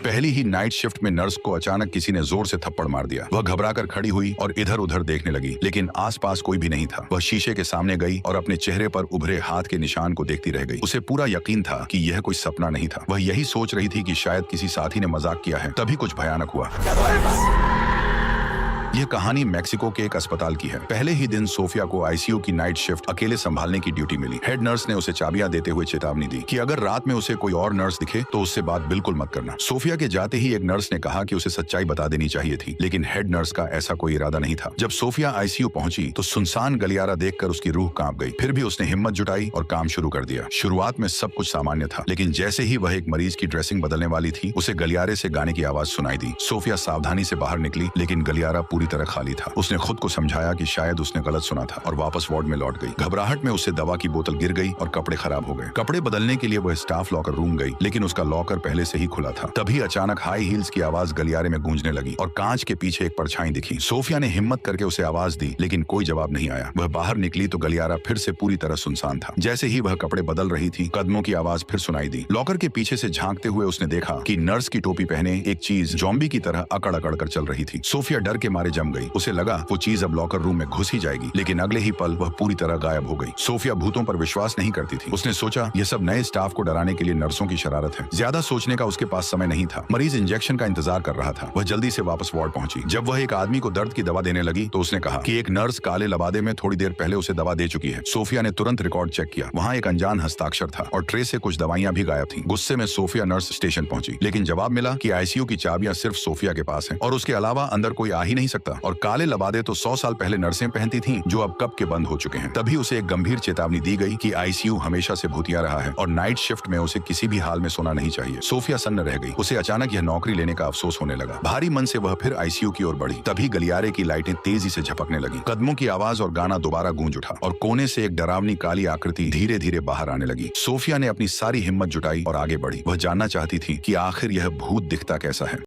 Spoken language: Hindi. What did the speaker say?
पहली ही नाइट शिफ्ट में नर्स को अचानक किसी ने जोर से थप्पड़ मार दिया। वह घबराकर खड़ी हुई और इधर उधर देखने लगी, लेकिन आसपास कोई भी नहीं था। वह शीशे के सामने गई और अपने चेहरे पर उभरे हाथ के निशान को देखती रह गई। उसे पूरा यकीन था कि यह कोई सपना नहीं था। वह यही सोच रही थी कि शायद किसी साथी ने मजाक किया है। तभी कुछ भयानक हुआ। यह कहानी मेक्सिको के एक अस्पताल की है। पहले ही दिन सोफिया को आईसीयू की नाइट शिफ्ट अकेले संभालने की ड्यूटी मिली। हेड नर्स ने उसे चाबियां देते हुए चेतावनी दी कि अगर रात में उसे कोई और नर्स दिखे तो उससे बात बिल्कुल मत करना। सोफिया के जाते ही एक नर्स ने कहा कि उसे सच्चाई बता देनी चाहिए थी, लेकिन हेड नर्स का ऐसा कोई इरादा नहीं था। जब सोफिया आईसीयू पहुंची तो सुनसान गलियारा देखकर उसकी रूह कांप गई। फिर भी उसने हिम्मत जुटाई और काम शुरू कर दिया। शुरुआत में सब कुछ सामान्य था, लेकिन जैसे ही वह एक मरीज की ड्रेसिंग बदलने वाली थी, उसे गलियारे से गाने की आवाज सुनाई दी। सोफिया सावधानी से बाहर निकली, लेकिन गलियारा पूरी तरह खाली था। उसने खुद को समझाया कि शायद उसने गलत सुना था और वापस वार्ड में लौट गई। घबराहट में उससे दवा की बोतल गिर गई और कपड़े खराब हो गए। कपड़े बदलने के लिए वह स्टाफ लॉकर रूम गई, लेकिन उसका लॉकर पहले से ही खुला था। तभी अचानक हाई हील्स की आवाज गलियारे में गूंजने लगी और कांच के पीछे एक परछाई दिखी। सोफिया ने हिम्मत करके उसे आवाज दी, लेकिन कोई जवाब नहीं आया। वह बाहर निकली तो गलियारा फिर से पूरी तरह सुनसान था। जैसे ही वह कपड़े बदल रही थी, कदमों की आवाज फिर सुनाई दी। लॉकर के पीछे से झांकते हुए उसने देखा कि नर्स की टोपी पहने एक चीज जॉम्बी की तरह अकड़ अकड़ कर चल रही थी। सोफिया डर के मारे जम गई। उसे लगा वो चीज अब लॉकर रूम में घुस ही जाएगी, लेकिन अगले ही पल वह पूरी तरह गायब हो गई। सोफिया भूतों पर विश्वास नहीं करती थी। उसने सोचा यह सब नए स्टाफ को डराने के लिए नर्सों की शरारत है। ज्यादा सोचने का उसके पास समय नहीं था। मरीज इंजेक्शन का इंतजार कर रहा था। वह जल्दी से वापस वार्ड पहुंची। जब वह एक आदमी को दर्द की दवा देने लगी तो उसने कहा कि एक नर्स काले लबादे में थोड़ी देर पहले उसे दवा दे चुकी है। सोफिया ने तुरंत रिकॉर्ड चेक किया। वहाँ एक अनजान हस्ताक्षर था और ट्रे से कुछ दवाइयां भी गायब थी। गुस्से में सोफिया नर्स स्टेशन पहुंची, लेकिन जवाब मिला कि आईसीयू की चाबियां सिर्फ सोफिया के पास है और उसके अलावा अंदर कोई आ ही नहीं सकता। और काले लबादे तो 100 साल पहले नर्सें पहनती थीं, जो अब कब के बंद हो चुके हैं। तभी उसे एक गंभीर चेतावनी दी गई कि आईसीयू हमेशा से भूतिया रहा है और नाइट शिफ्ट में उसे किसी भी हाल में सोना नहीं चाहिए। सोफिया सन्न रह गई। उसे अचानक यह नौकरी लेने का अफसोस होने लगा। भारी मन से वह फिर आईसीयू की ओर बढ़ी। तभी गलियारे की लाइटें तेजी से झपकने लगी। कदमों की आवाज और गाना दोबारा गूंज उठा और कोने से एक डरावनी काली आकृति धीरे धीरे बाहर आने लगी। सोफिया ने अपनी सारी हिम्मत जुटाई और आगे बढ़ी। वह जानना चाहती थी कि आखिर यह भूत दिखता कैसा है।